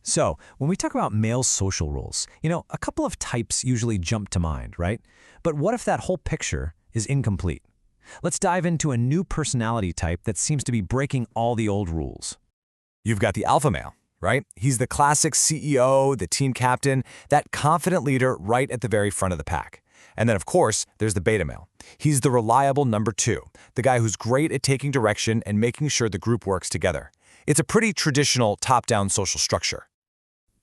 So, when we talk about male social roles, a couple of types usually jump to mind, right? But what if that whole picture is incomplete? Let's dive into a new personality type that seems to be breaking all the old rules. You've got the alpha male, right? He's the classic CEO, the team captain, that confident leader right at the very front of the pack. And then, of course, there's the beta male. He's the reliable number two, the guy who's great at taking direction and making sure the group works together. It's a pretty traditional top-down social structure.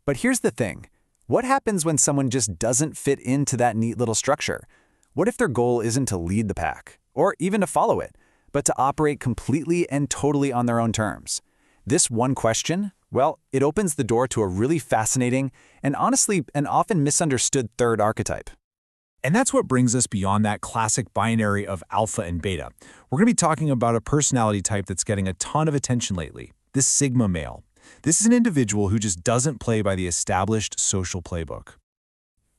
But here's the thing. What happens when someone just doesn't fit into that neat little structure? What if their goal isn't to lead the pack, or even to follow it, but to operate completely and totally on their own terms? This one question, well, it opens the door to a really fascinating and honestly an often misunderstood third archetype. And that's what brings us beyond that classic binary of alpha and beta. We're going to be talking about a personality type that's getting a ton of attention lately, the sigma male. This is an individual who just doesn't play by the established social playbook.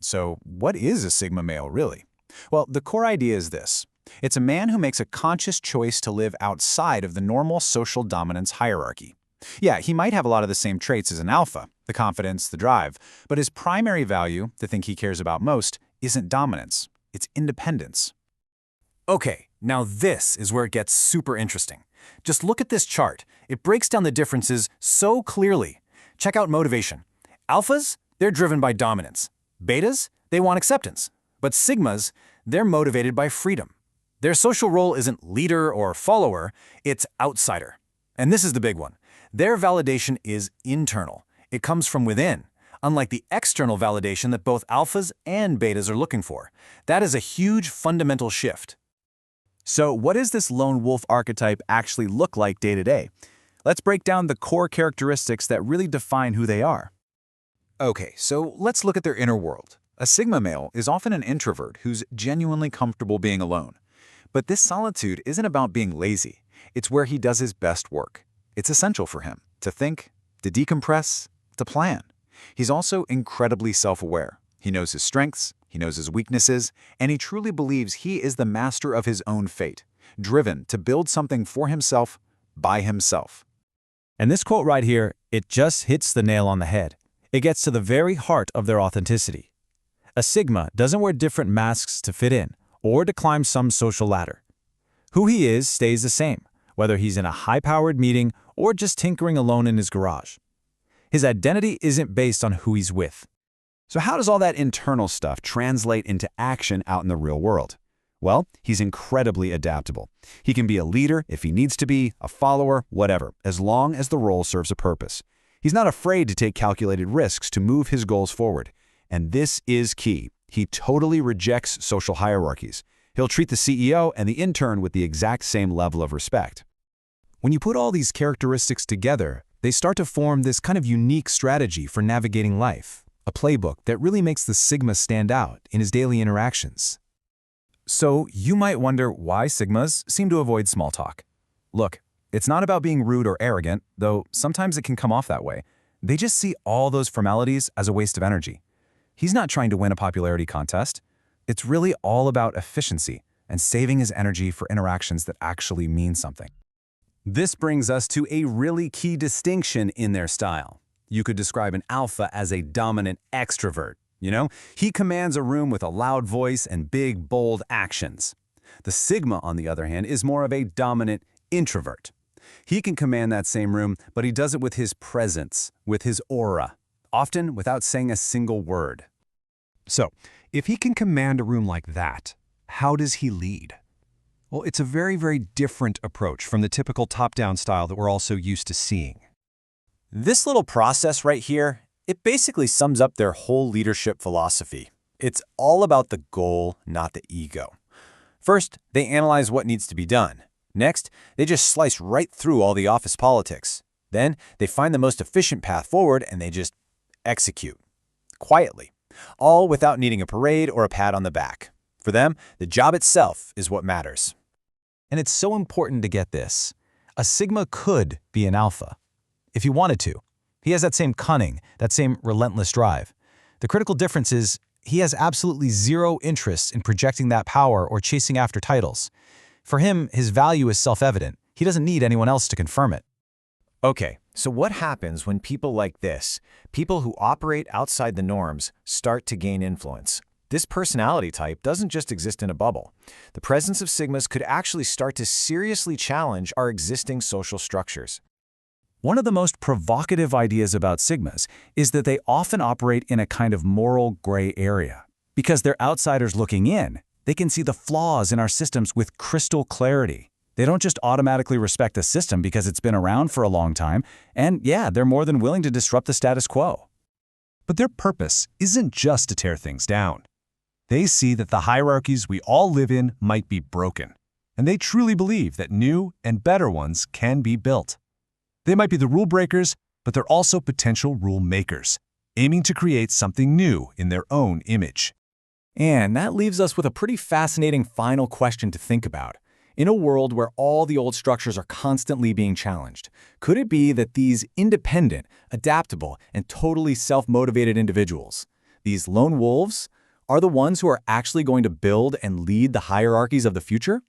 So what is a sigma male, really? Well, the core idea is this. It's a man who makes a conscious choice to live outside of the normal social dominance hierarchy. Yeah, he might have a lot of the same traits as an alpha, the confidence, the drive, but his primary value, the thing he cares about most, isn't dominance, it's independence. Okay, now this is where it gets super interesting. Just look at this chart. It breaks down the differences so clearly. Check out motivation. Alphas, they're driven by dominance. Betas, they want acceptance. But sigmas, they're motivated by freedom. Their social role isn't leader or follower, it's outsider. And this is the big one. Their validation is internal. It comes from within, unlike the external validation that both alphas and betas are looking for. That is a huge fundamental shift. So what does this lone wolf archetype actually look like day to day? Let's break down the core characteristics that really define who they are. Okay, so let's look at their inner world. A sigma male is often an introvert who's genuinely comfortable being alone. But this solitude isn't about being lazy. It's where he does his best work. It's essential for him to think, to decompress, to plan. He's also incredibly self-aware. He knows his strengths, he knows his weaknesses, and he truly believes he is the master of his own fate, driven to build something for himself by himself. And this quote right here, it just hits the nail on the head. It gets to the very heart of their authenticity. A sigma doesn't wear different masks to fit in or to climb some social ladder. Who he is stays the same, whether he's in a high-powered meeting or just tinkering alone in his garage. His identity isn't based on who he's with. So how does all that internal stuff translate into action out in the real world? Well, he's incredibly adaptable. He can be a leader if he needs to be, a follower, whatever, as long as the role serves a purpose. He's not afraid to take calculated risks to move his goals forward. And this is key. He totally rejects social hierarchies. He'll treat the CEO and the intern with the exact same level of respect. When you put all these characteristics together, they start to form this kind of unique strategy for navigating life, a playbook that really makes the sigma stand out in his daily interactions. So you might wonder why sigmas seem to avoid small talk. Look, it's not about being rude or arrogant, though sometimes it can come off that way. They just see all those formalities as a waste of energy. He's not trying to win a popularity contest. It's really all about efficiency and saving his energy for interactions that actually mean something. This brings us to a really key distinction in their style. You could describe an alpha as a dominant extrovert. He commands a room with a loud voice and big, bold actions. The sigma, on the other hand, is more of a dominant introvert. He can command that same room, but he does it with his presence, with his aura, often without saying a single word. So, if he can command a room like that, how does he lead? Well, it's a very, very different approach from the typical top-down style that we're also used to seeing. This little process right here, it basically sums up their whole leadership philosophy. It's all about the goal, not the ego. First, they analyze what needs to be done. Next, they just slice right through all the office politics. Then, they find the most efficient path forward and they just execute. Quietly. All without needing a parade or a pat on the back. For them, the job itself is what matters. And it's so important to get this. A sigma could be an alpha, if he wanted to. He has that same cunning, that same relentless drive. The critical difference is he has absolutely zero interest in projecting that power or chasing after titles. For him, his value is self-evident. He doesn't need anyone else to confirm it. Okay, So what happens when people like this, people who operate outside the norms, start to gain influence? This personality type doesn't just exist in a bubble. The presence of sigmas could actually start to seriously challenge our existing social structures. One of the most provocative ideas about sigmas is that they often operate in a kind of moral gray area. Because they're outsiders looking in, they can see the flaws in our systems with crystal clarity. They don't just automatically respect the system because it's been around for a long time, and yeah, they're more than willing to disrupt the status quo. But their purpose isn't just to tear things down. They see that the hierarchies we all live in might be broken, and they truly believe that new and better ones can be built. They might be the rule breakers, but they're also potential rule makers, aiming to create something new in their own image. And that leaves us with a pretty fascinating final question to think about. In a world where all the old structures are constantly being challenged, could it be that these independent, adaptable, and totally self-motivated individuals, these lone wolves, are the ones who are actually going to build and lead the hierarchies of the future?